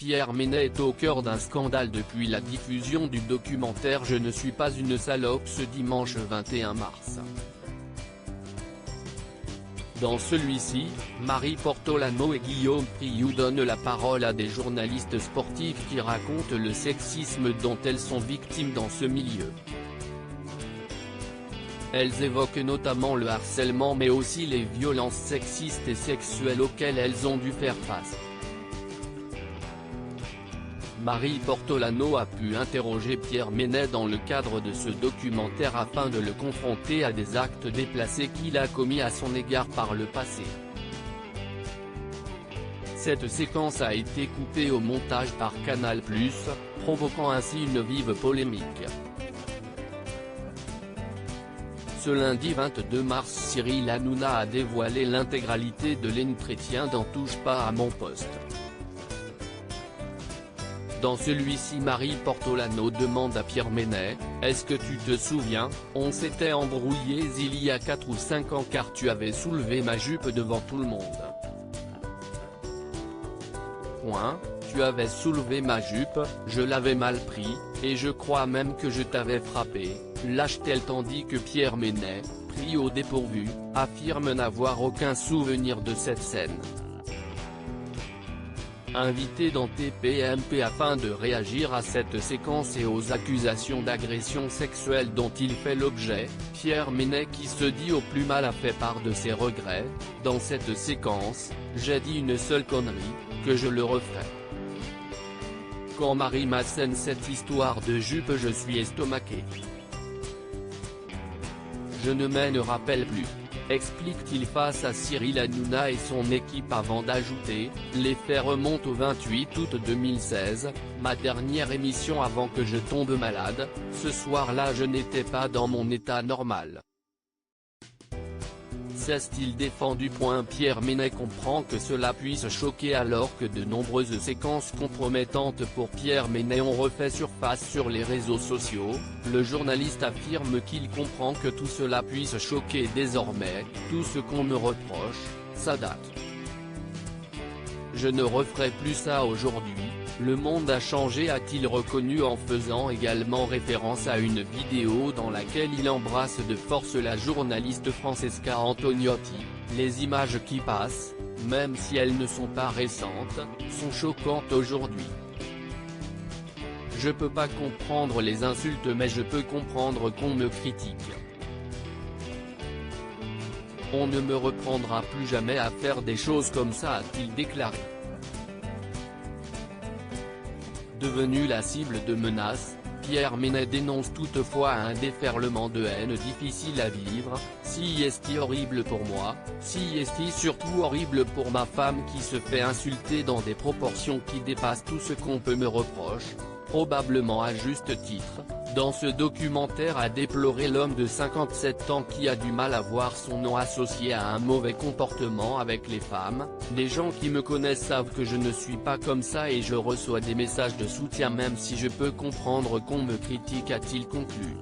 Pierre Ménès est au cœur d'un scandale depuis la diffusion du documentaire Je ne suis pas une salope ce dimanche 21 mars. Dans celui-ci, Marie Portolano et Guillaume Priou donnent la parole à des journalistes sportifs qui racontent le sexisme dont elles sont victimes dans ce milieu. Elles évoquent notamment le harcèlement mais aussi les violences sexistes et sexuelles auxquelles elles ont dû faire face. Marie Portolano a pu interroger Pierre Ménès dans le cadre de ce documentaire afin de le confronter à des actes déplacés qu'il a commis à son égard par le passé. Cette séquence a été coupée au montage par Canal+, provoquant ainsi une vive polémique. Ce lundi 22 mars, Cyril Hanouna a dévoilé l'intégralité de l'entretien dans Touche pas à mon poste. Dans celui-ci, Marie Portolano demande à Pierre Ménès, « Est-ce que tu te souviens, on s'était embrouillés il y a 4 ou 5 ans car tu avais soulevé ma jupe devant tout le monde. Tu avais soulevé ma jupe, je l'avais mal pris, et je crois même que je t'avais frappé », lâche-t-elle tandis que Pierre Ménès, pris au dépourvu, affirme n'avoir aucun souvenir de cette scène. Invité dans TPMP afin de réagir à cette séquence et aux accusations d'agression sexuelle dont il fait l'objet, Pierre Ménès qui se dit au plus mal a fait part de ses regrets. Dans cette séquence, j'ai dit une seule connerie, que je le referai. Quand Marie m'assène cette histoire de jupe je suis estomaqué. Je ne m'en rappelle plus, explique-t-il face à Cyril Hanouna et son équipe avant d'ajouter, les faits remontent au 28 août 2016, ma dernière émission avant que je tombe malade, ce soir-là je n'étais pas dans mon état normal. S'est-il défendu? Pierre Ménès comprend que cela puisse choquer alors que de nombreuses séquences compromettantes pour Pierre Ménès ont refait surface sur les réseaux sociaux. Le journaliste affirme qu'il comprend que tout cela puisse choquer désormais, tout ce qu'on me reproche, ça date. Je ne referai plus ça aujourd'hui. Le monde a changé, a-t-il reconnu en faisant également référence à une vidéo dans laquelle il embrasse de force la journaliste Francesca Antoniotti. Les images qui passent, même si elles ne sont pas récentes, sont choquantes aujourd'hui. Je peux pas comprendre les insultes mais je peux comprendre qu'on me critique. On ne me reprendra plus jamais à faire des choses comme ça, a-t-il déclaré. Devenu la cible de menaces, Pierre Ménès dénonce toutefois un déferlement de haine difficile à vivre. Si est horrible pour moi, si est surtout horrible pour ma femme qui se fait insulter dans des proportions qui dépassent tout ce qu'on peut me reprocher, probablement à juste titre. Dans ce documentaire a déploré l'homme de 57 ans qui a du mal à voir son nom associé à un mauvais comportement avec les femmes. Les gens qui me connaissent savent que je ne suis pas comme ça et je reçois des messages de soutien même si je peux comprendre qu'on me critique, a-t-il conclu.